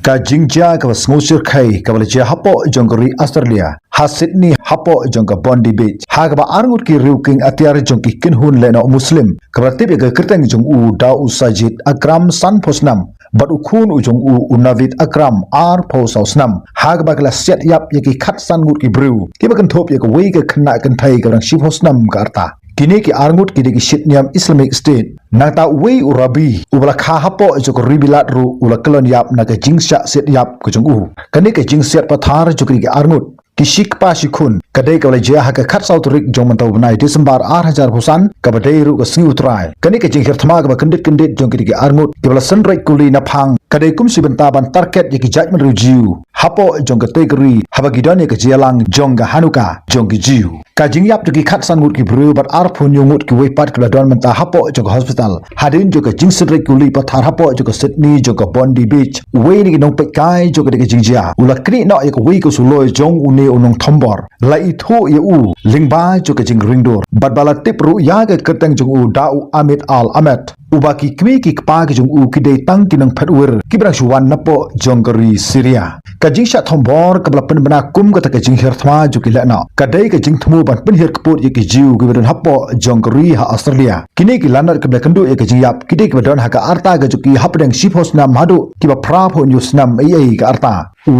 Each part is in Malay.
ka jingja ka ngusir khai ka balja hapo jongri Australia ha Sydney hapo jongka Bondi Beach ha ka ba arngut ki riuking atiar jongki kinhun leno muslim ka bertib ka kerteng jong u da usajid akram san posnam bat ukhun ujong u unavit akram ar posausnam ha ka ba kala set yap yaki khat san ngut ki brew ki ba kan thop yak wei ka khna kan thai ka rang shiposnam ka arta kini ki arngut ki de ki shitniam Islamic State nata wei urabi ubala kha hapo jok ribilat ru ula kelon yap na ka jingsha set yap ko jong u kani ka jingset pathar jokri ki arngut Kishik pa shikun kadai ka wala ha ka khat sauturik jong mantau banai Desember 8000 husan ka badai ru ka singu trai kani ka jing hirthma ka kendit jong ki arngut ki wala sanrai kuli na phang kadai kum si benta ban target yaki judgment ru jiu hapo jong ka tegri haba gidone ka jialang jong ga hanuka jong ki jiu ka jing yap ki khat san ngut ki bru bat ar phun yungut ki wei pat ka don menta hapo jong hospital hadin jong ka jing sanrai kuli pathar hapo jong ka Sydney jong ka Bondi Beach wei ni nong pe kai jong ka jingjia ula kri no yak wei ko suloi jong unong thombor la itho ye u lingba jo ka jing ringdor bat bala tip ru ya ga kerteng jong u da u Amit Al Amet ubaki kmi ki pa ki jong u ki dei tang ki nang phatwer ki bra shuwan napo jongri Syria ka jing sha thombor ka bla pen bana kum ka ta ka jing her thma jo ki la na ka dei ka jing thmu ban pen her kpot ye ki jiu ki bran hapo jongri ha Australia kini ki lanar ka bla kandu e ka jing yap ki dei ki badon ha ka arta ga jo ki hapdeng shipos na madu ki ba phra pho news nam ai ka arta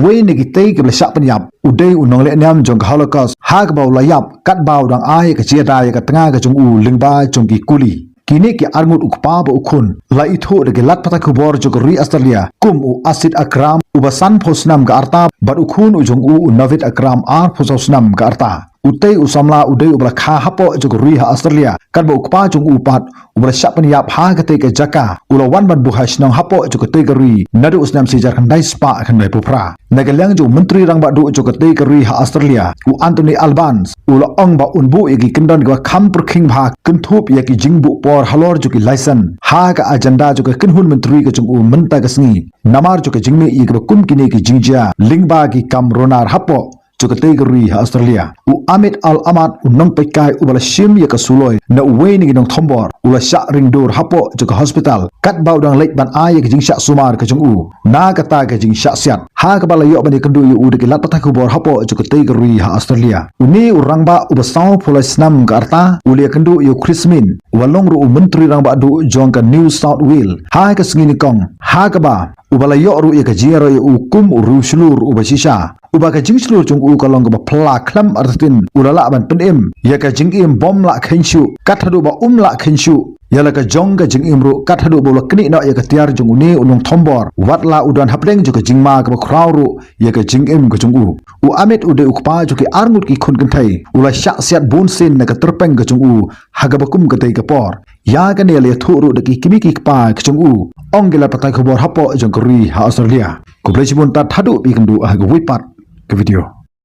wei ni ki tei ki bla sha pen yap udai unong le nyam jong holocaust ha ka ba la yap kat ba dang ai ka chia da ka tanga ka jong u lingba jong ki kuli kini ki arngut ukpa ba ukhun la itho de lat pata khubor jogri Australia kum u asid akram ubasan phosnam ga arta bat ukhun ujong u navit akram ar phososnam ga arta utai usamla udai ubla kha hapo jogri ha Australia kan ba ukpa jong u pat ubla shapan yap ha ka te ka jaka ula wan ban buhash nang hapo jogote gari nadu usnam si jar khandai spa khandai pupra nagalang jo menteri rang ba du jogote gari ha Australia u Anthony Albanese ula ong ba unbu yagi kendon ga kham prking bha kunthup yaki jingbu por halor joki license ha ka agenda joga kinhun menteri ga jong u menta ga sngi namar joga jingme i ga kum kini ki jingja lingba gi kam ronar hapo kategori ha Australia u Amit Al Amat unong pekai ubala shim ya kasuloi na uwe ni ginong thombor ula sha ringdor hapo joka hospital kat bau dang lek ban ai ka jing sha sumar ka jong u na kata ka jing sha siat ha ka bala yo bani kendu yu de lat patah kubor hapo joka kategori ha Australia uni urangba ubasaw pulai snam ka arta ulia kendu yu Chrismin walong ru menteri rangba du jong ka New South Wales ha ka sngini kong ha ka ba ubala yo ru ya ka jiro yu kum uru shulur ubashisha uba ka jing slur chung u ka long ba phla khlam artin ulala ban pen em ya ka jing im bom la khenshu kathadu ba la khenshu ya la ka jong ka jing imru kathadu ba kni na ya ka tiar jung ne unong thombor watla udan hapleng ju ka jing ma ka khrawru ya ka jing im ka chung u Amit ude ukpa ju ki arngut ki khun kan thai ula sha siat bun sin na ka terpeng ka chung u haga ba kum ka tai ka por ya ka ne le thuru de ki kimi ki pa ka chung u ongela patai khobor hapo jong ri ha Australia ko blechibun ta thadu bi kandu ha ga wipat ke video